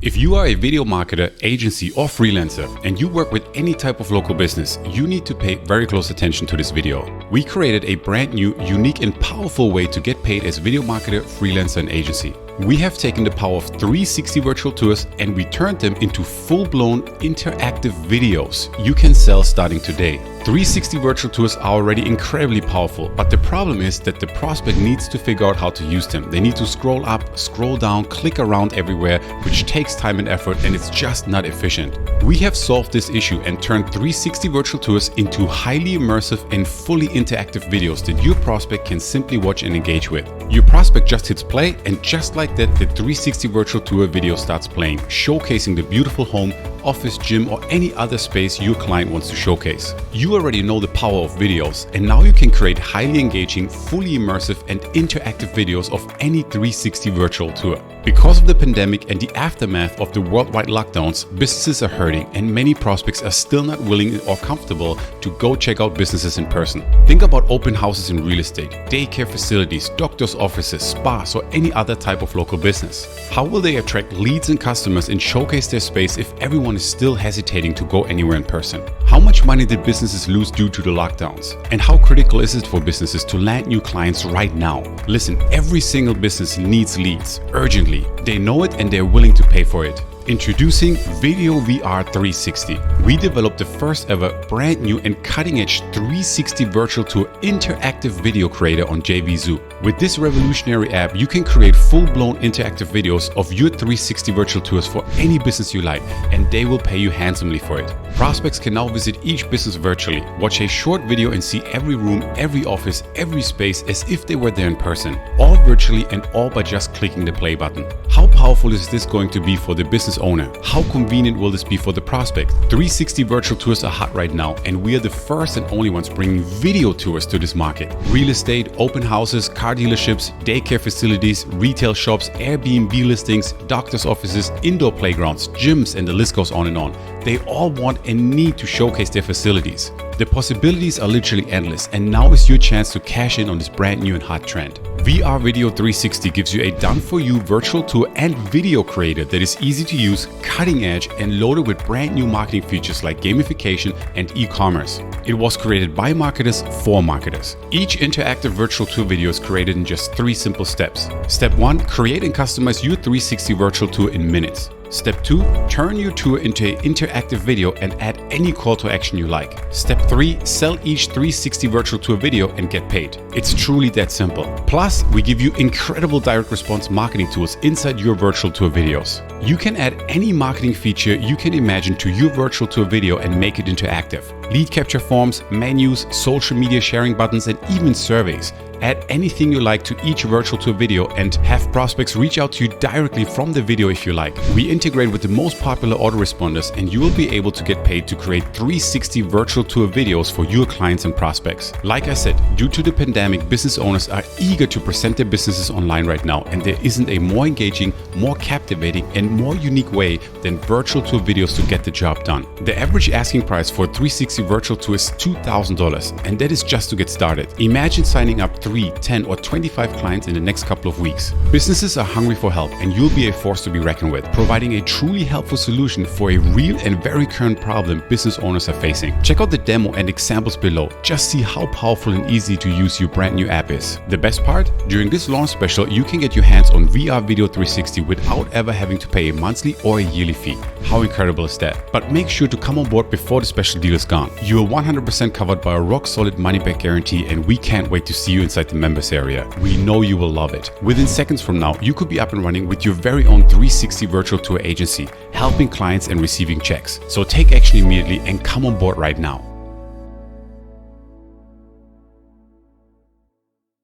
If you are a video marketer, agency, or freelancer, and you work with any type of local business, you need to pay very close attention to this video. We created a brand new, unique, and powerful way to get paid as video marketer, freelancer, and agency. We have taken the power of 360 virtual tours and we turned them into full-blown interactive videos you can sell starting today. 360 virtual tours are already incredibly powerful, but the problem is that the prospect needs to figure out how to use them. They need to scroll up, scroll down, click around everywhere, which takes time and effort, and it's just not efficient. We have solved this issue and turned 360 virtual tours into highly immersive and fully interactive videos that your prospect can simply watch and engage with. Your prospect just hits play, and just like that, the 360 virtual tour video starts playing, showcasing the beautiful home, office, gym, or any other space your client wants to showcase. You already know the power of videos, and now you can create highly engaging, fully immersive, and interactive videos of any 360 virtual tour. Because of the pandemic and the aftermath of the worldwide lockdowns, businesses are hurting, and many prospects are still not willing or comfortable to go check out businesses in person. Think about open houses in real estate, daycare facilities, doctors' offices, spas, or any other type of local business. How will they attract leads and customers and showcase their space if everyone is still hesitating to go anywhere in person? How much money did businesses lose due to the lockdowns? And how critical is it for businesses to land new clients right now? Listen, every single business needs leads urgently. They know it and they're willing to pay for it. Introducing Video VR 360. We developed the first ever brand new and cutting edge 360 virtual tour interactive video creator on JVZoo. With this revolutionary app, you can create full-blown interactive videos of your 360 virtual tours for any business you like, and they will pay you handsomely for it. Prospects can now visit each business virtually, watch a short video and see every room, every office, every space as if they were there in person, all virtually and all by just clicking the play button. How powerful is this going to be for the business owner? How convenient will this be for the prospect? 360 virtual tours are hot right now, and we are the first and only ones bringing video tours to this market. Real estate, open houses, car dealerships, daycare facilities, retail shops, Airbnb listings, doctors' offices, indoor playgrounds, gyms, and the list goes on and on. They all want and need to showcase their facilities. The possibilities are literally endless, and now is your chance to cash in on this brand new and hot trend. VR Video 360 gives you a done-for-you virtual tour and video creator that is easy to use, cutting edge, and loaded with brand new marketing features like gamification and e-commerce. It was created by marketers for marketers. Each interactive virtual tour video is created in just 3 simple steps. Step 1, create and customize your 360 virtual tour in minutes. Step 2, turn your tour into an interactive video and add any call to action you like. Step 3, sell each 360 virtual tour video and get paid. It's truly that simple. Plus, we give you incredible direct response marketing tools inside your virtual tour videos. You can add any marketing feature you can imagine to your virtual tour video and make it interactive. Lead capture forms, menus, social media sharing buttons, and even surveys. Add anything you like to each virtual tour video and have prospects reach out to you directly from the video if you like. We integrate with the most popular autoresponders, and you will be able to get paid to create 360 virtual tour videos for your clients and prospects. Like I said, due to the pandemic, business owners are eager to present their businesses online right now, and there isn't a more engaging, more captivating, and more unique way than virtual tour videos to get the job done. The average asking price for a 360 virtual tour is $2,000, and that is just to get started. Imagine signing up 3, 10, or 25 clients in the next couple of weeks. Businesses are hungry for help, and you'll be a force to be reckoned with, providing a truly helpful solution for a real and very current problem business owners are facing. Check out the demo and examples below. Just see how powerful and easy to use your brand new app is. The best part? During this launch special, you can get your hands on VR Video 360 without ever having to pay a monthly or a yearly fee. How incredible is that? But make sure to come on board before the special deal is gone. You are 100% covered by a rock-solid money-back guarantee, and we can't wait to see you inside the members area. We know you will love it. Within seconds from now, you could be up and running with your very own 360 virtual tour agency, helping clients and receiving checks. So take action immediately and come on board right now.